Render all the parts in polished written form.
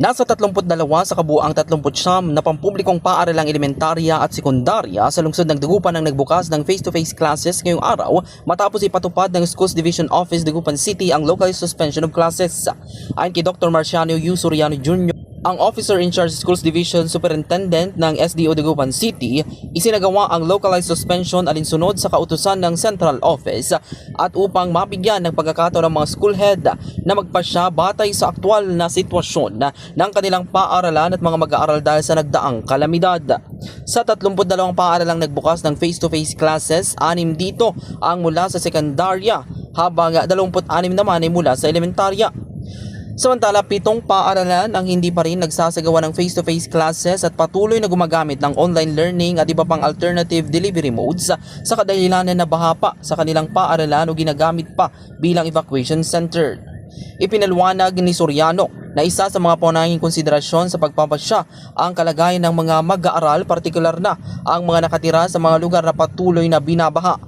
Nasa 32 sa kabuuang 39 na pampublikong paaralang elementarya at sekundarya sa lungsod ng Dagupan ang nagbukas ng face-to-face classes ngayong araw matapos ipatupad ng Schools Division Office Dagupan City ang localized suspension of classes. Ayon kay Dr. Marciano U. Soriano Jr., ang Officer in Charge Schools Division Superintendent ng SDO Dagupan City, isinagawa ang localized suspension alinsunod sa kautusan ng Central Office at upang mabigyan ng pagkakataon ng mga school head na magpasya batay sa aktwal na sitwasyon ng kanilang paaralan at mga mag-aaral dahil sa nagdaang kalamidad. Sa 32 paaralang nagbukas ng face-to-face classes, 6 dito ang mula sa sekundarya habang 26 naman ay mula sa elementarya. Samantala, 7 paaralan ang hindi pa rin nagsasagawa ng face-to-face classes at patuloy na gumagamit ng online learning at iba pang alternative delivery modes sa kadahilanan na baha pa sa kanilang paaralan o ginagamit pa bilang evacuation center. Ipinaliwanag ni Soriano na isa sa mga pangunahing konsiderasyon sa pagpapasya ang kalagayan ng mga mag-aaral, partikular na ang mga nakatira sa mga lugar na patuloy na binabaha.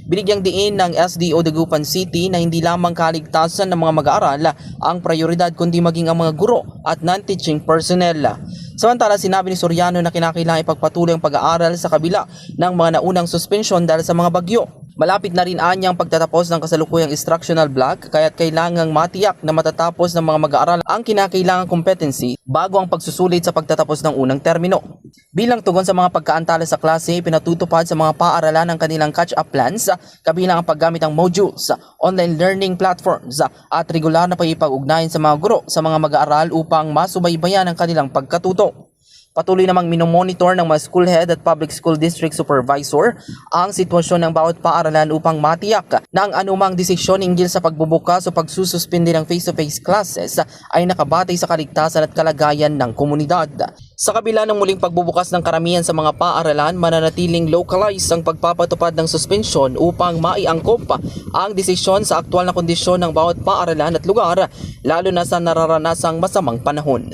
Binigyang diin ng SDO Dagupan City na hindi lamang kaligtasan ng mga mag-aaral ang prioridad kundi maging ang mga guro at non-teaching personnel. Samantala, sinabi ni Soriano na kinakailangan ipagpatuloy ang pag-aaral sa kabila ng mga naunang suspensyon dahil sa mga bagyo. Malapit na rin anyang pagtatapos ng kasalukuyang instructional block kaya't kailangang matiyak na matatapos ng mga mag-aaral ang kinakailangang competency bago ang pagsusulit sa pagtatapos ng unang termino. Bilang tugon sa mga pagkaantala sa klase, pinatutupad sa mga paaralan ang kanilang catch-up plans kabilang ang paggamit ng modules, online learning platforms at regular na pag-ipag-ugnayan sa mga guro sa mga mag-aaral upang masubaybayan ang kanilang pagkatuto. Patuloy namang minomonitor ng mga school head at public school district supervisor ang sitwasyon ng bawat paaralan upang matiyak na ang anumang desisyon hinggil sa pagbubukas o pagsususpindi ng face-to-face classes ay nakabatay sa kaligtasan at kalagayan ng komunidad. Sa kabila ng muling pagbubukas ng karamihan sa mga paaralan, mananatiling localized ang pagpapatupad ng suspensyon upang maiangkop ang desisyon sa aktwal na kondisyon ng bawat paaralan at lugar, lalo na sa nararanasang masamang panahon.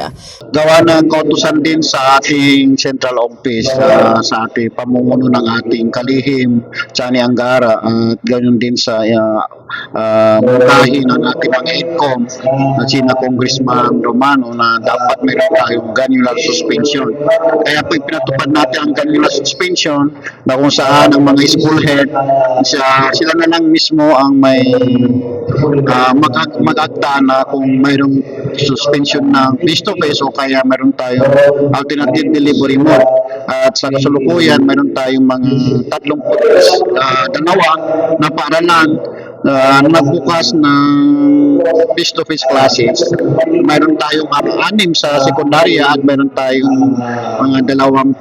Gawa ng kautusan din sa ating Central Office, sa ating pamumuno ng ating kalihim, Chani Angara, at ganoon din sa mutahin ng ating mga EDCOM na sina Congressman Romano na dapat mayroon tayong granular suspension. Kaya po pinatupad natin ang granular suspension na kung saan ang mga school head, sila na lang mismo ang may mag-akta na kung mayroong suspension ng face-to-face o kaya mayroon tayong alternative delivery mode. At sa kasalukuyan, mayroon tayong mga 32 na paaralan nagbukas ng face-to-face classes. Mayroon tayong 6 sa sekundarya at mayroon tayong mga 25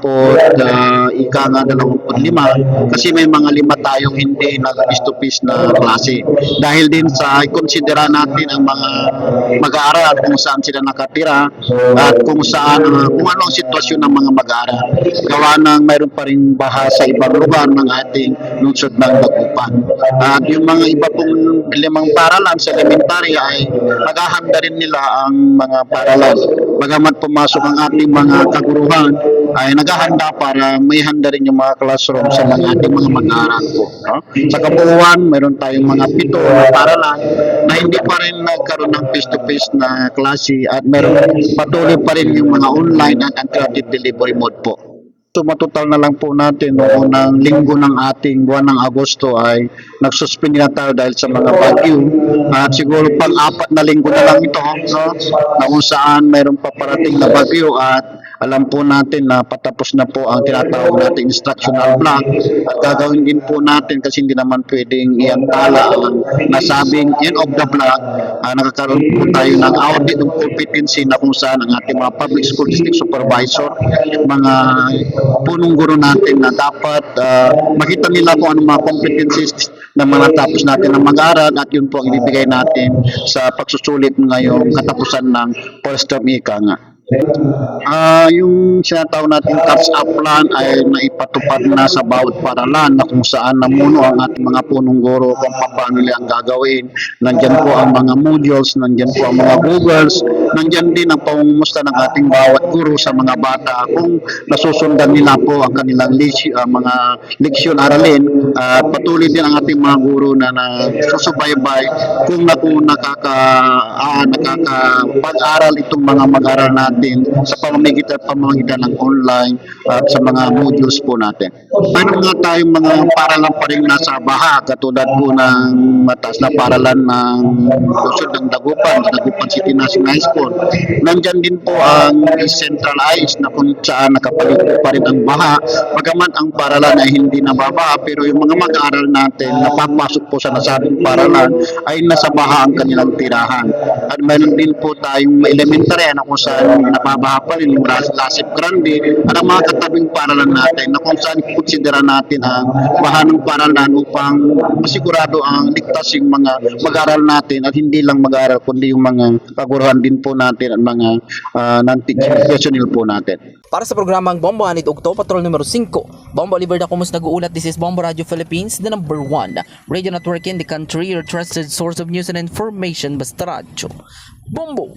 kasi may mga 5 tayong hindi na face-to-face na klase. Dahil din sa ikonsidera natin ang mga mag-aaral kung saan sila nakatira at kung saan kung ano ang sitwasyon ng mga mag-aaral. Gawa ng mayroon pa rin baha sa ibang lugar ng ating lungsod ng Dagupan. At yung mga iba pong 5 paaralan sa elementarya ay maghahanda rin nila ang mga paaralan. Bagamat pumasok ang ating mga kaguruhan, ay naghahanda para may handa rin yung mga classroom sa mga ating mga mag-aaral po. No? Sa kabuuan, mayroon tayong mga 7 na paaralan na hindi pa rin nagkaroon ng face-to-face na klase at mayroon patuloy pa rin yung mga online at alternative delivery mode po. So matotal na lang po natin noong unang linggo ng ating buwan ng Agosto ay nagsuspindi na tayo dahil sa mga bagyo at siguro pang-4 na linggo na lang ito, no? Na kung saan mayroon pa parating na bagyo at alam po natin na patapos na po ang tinatawag natin instructional block at gagawin din po natin kasi hindi naman pwedeng iantala ang nasabing end of the block. Nakakaroon po tayo ng audit of competency na kung saan ang ating mga public school district supervisor, mga punong guro natin na dapat makita nila kung anong mga competencies na manatapos natin ang mag-aaral at yun po ang ibibigay natin sa pagsusulit ngayong katapusan ng first term ika nga. Yung sinatawag natin catch-up plan ay naipatupad na sa bawat paaralan na kung saan namuno ang ating mga punong guro kung paano nila ang gagawin. Nandyan po ang mga modules, nandyan po ang mga Googles, nandyan din ang pangumusta ng ating bawat guro sa mga bata kung nasusundan nila po ang kanilang mga leksyon aralin at patuloy din ang ating mga guro na nasusubaybay kung nakakapag-aral itong mga mag-aral natin sa pamamagitan ng online at sa mga modules po natin. Mayroon nga tayong mga paralan pa rin nasa baha katulad po ng mataas na paralan ng lungsod ng Dagupan City National High School. Nandyan din po ang centralized na kung saan nakapalito pa rin ang baha. Bagaman ang paralan ay hindi nababaha pero yung mga mag-aaral natin na papasok po sa nasabing paralan ay nasa baha ang kanilang tirahan. At mayroon din po tayong elementary na kung saan nababaha pa rin yung Lasip Grande at ang mga katabing paralan natin na kung saan konsidera natin ang baha ng paralan upang masigurado ang ligtas yung mga mag-aaral natin at hindi lang mag-aaral kundi yung mga kaguruhan din po natin at mga non-teaching personnel po natin. Para sa programang Bombo Anit Ugto, Patrol numero 5, Bombo Oliver da Kumus nag-uulat. This is Bombo Radio Philippines, the number 1 radio network in the country, your trusted source of news and information, basta radyo. Bombo!